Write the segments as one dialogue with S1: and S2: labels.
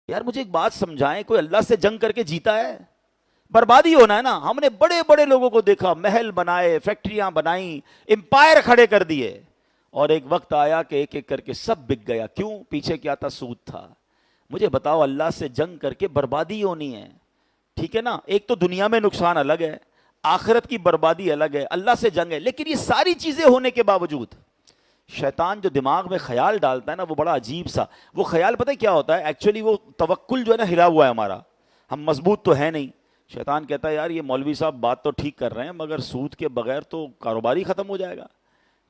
S1: یار مجھے ایک بات سمجھائیں، کوئی اللہ سے جنگ کر کے جیتا ہے؟ بربادی ہونا ہے نا. ہم نے بڑے بڑے لوگوں کو دیکھا، محل بنائے، فیکٹریاں بنائیں، امپائر کھڑے کر دیے، اور ایک وقت آیا کہ ایک ایک کر کے سب بک گیا. کیوں؟ پیچھے کیا تھا؟ سود تھا. مجھے بتاؤ، اللہ سے جنگ کر کے بربادی ہونی ہے، ٹھیک ہے نا؟ ایک تو دنیا میں نقصان الگ ہے، آخرت کی بربادی الگ ہے، اللہ سے جنگ ہے. لیکن یہ ساری چیزیں ہونے کے باوجود شیطان جو دماغ میں خیال ڈالتا ہے نا، وہ بڑا عجیب سا. وہ خیال پتہ ہے کیا ہوتا ہے؟ ایکچولی وہ توکل جو ہے نا ہلا ہوا ہے ہمارا، ہم مضبوط تو ہے نہیں. شیطان کہتا ہے یار یہ مولوی صاحب بات تو ٹھیک کر رہے ہیں، مگر سود کے بغیر تو کاروبار ہی ختم ہو جائے گا.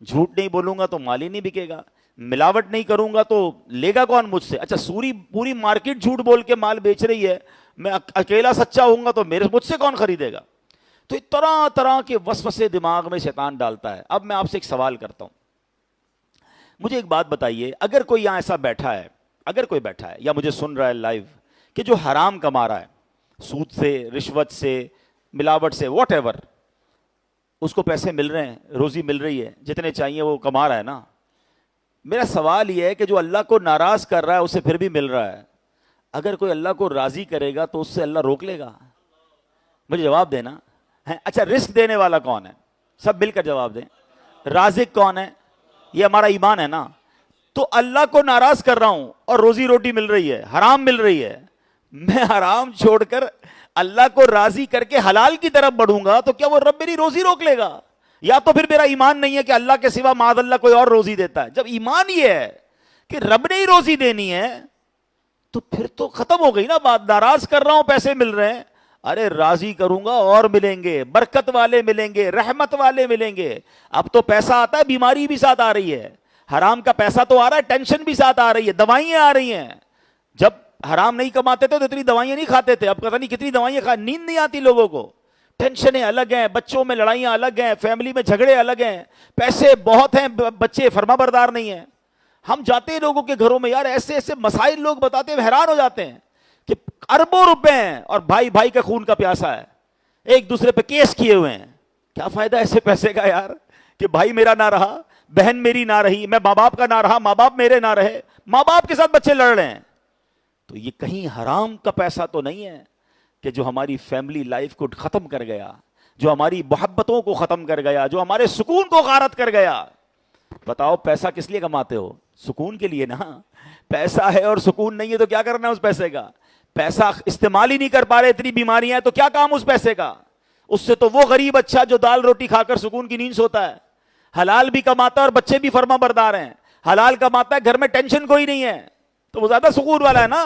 S1: جھوٹ نہیں بولوں گا تو مال ہی نہیں بکے گا، ملاوٹ نہیں کروں گا تو لے گا کون مجھ سے؟ اچھا پوری مارکیٹ جھوٹ بول کے مال بیچ رہی ہے، میں اکیلا سچا ہوں گا تو مجھ سے کون خریدے گا؟ تو طرح طرح کے وسوسے دماغ میں شیطان ڈالتا ہے. اب میں آپ سے ایک سوال کرتا ہوں، مجھے ایک بات بتائیے، اگر کوئی یہاں ایسا بیٹھا ہے، اگر کوئی بیٹھا ہے یا مجھے سن رہا ہے لائیو، کہ جو حرام کما رہا ہے، سود سے، رشوت سے، ملاوٹ سے، واٹ ایور، اس کو پیسے مل رہے ہیں، روزی مل رہی ہے، جتنے چاہیے وہ کما رہا ہے نا. میرا سوال یہ ہے کہ جو اللہ کو ناراض کر رہا ہے اسے پھر بھی مل رہا ہے، اگر کوئی اللہ کو راضی کرے گا تو اس سے اللہ روک لے گا؟ مجھے جواب دینا ہے. اچھا رزق دینے والا کون ہے؟ سب مل کر جواب دیں. رازق کون ہے؟ یہ ہمارا ایمان ہے نا. تو اللہ کو ناراض کر رہا ہوں اور روزی روٹی مل رہی ہے، حرام مل رہی ہے، میں حرام چھوڑ کر اللہ کو راضی کر کے حلال کی طرف بڑھوں گا تو کیا وہ رب میری روزی روک لے گا؟ یا تو پھر میرا ایمان نہیں ہے کہ اللہ کے سوا معاذ اللہ کوئی اور روزی دیتا ہے. جب ایمان یہ ہے کہ رب نے ہی روزی دینی ہے تو پھر تو ختم ہو گئی نا بات. ناراض کر رہا ہوں، پیسے مل رہے ہیں، ارے راضی کروں گا اور ملیں گے، برکت والے ملیں گے، رحمت والے ملیں گے. اب تو پیسہ آتا ہے، بیماری بھی ساتھ آ رہی ہے. حرام کا پیسہ تو آ رہا ہے، ٹینشن بھی ساتھ آ رہی ہے، دوائیاں آ رہی ہیں. جب حرام نہیں کماتے تھے تو اتنی دوائیاں نہیں کھاتے تھے، اب پتہ نہیں کتنی دوائیاں نیند نہیں آتی لوگوں کو، ٹینشنیں الگ ہیں، بچوں میں لڑائیاں الگ ہیں، فیملی میں جھگڑے الگ ہیں، پیسے بہت ہیں، بچے فرما بردار نہیں ہیں. ہم جاتے ہیں لوگوں کے گھروں میں، یار ایسے ایسے مسائل لوگ بتاتے ہیں، حیران ہو جاتے ہیں کہ اربوں روپے ہیں اور بھائی بھائی کا خون کا پیاسا ہے، ایک دوسرے پہ کیس کیے ہوئے ہیں. کیا فائدہ ایسے پیسے کا یار، کہ بھائی میرا نہ رہا، بہن میری نہ رہی، میں ماں باپ کا نہ رہا، ماں باپ میرے نہ رہے، ماں باپ کے ساتھ بچے لڑ رہے ہیں. تو یہ کہیں حرام کا پیسہ تو نہیں ہے کہ جو ہماری فیملی لائف کو ختم کر گیا، جو ہماری محبتوں کو ختم کر گیا، جو ہمارے سکون کو غارت کر گیا؟ بتاؤ پیسہ کس لیے کماتے ہو؟ سکون کے لیے نا. پیسہ ہے اور سکون نہیں ہے تو کیا کرنا ہے اس پیسے کا؟ پیسہ استعمال ہی نہیں کر پا رہے، اتنی بیماریاں ہیں تو کیا کام اس پیسے کا؟ اس سے تو وہ غریب اچھا جو دال روٹی کھا کر سکون کی نیند سوتا ہے، حلال بھی کماتا ہے اور بچے بھی فرما بردار ہیں، حلال کماتا ہے، گھر میں ٹینشن کوئی نہیں ہے، تو وہ زیادہ سکون والا ہے نا.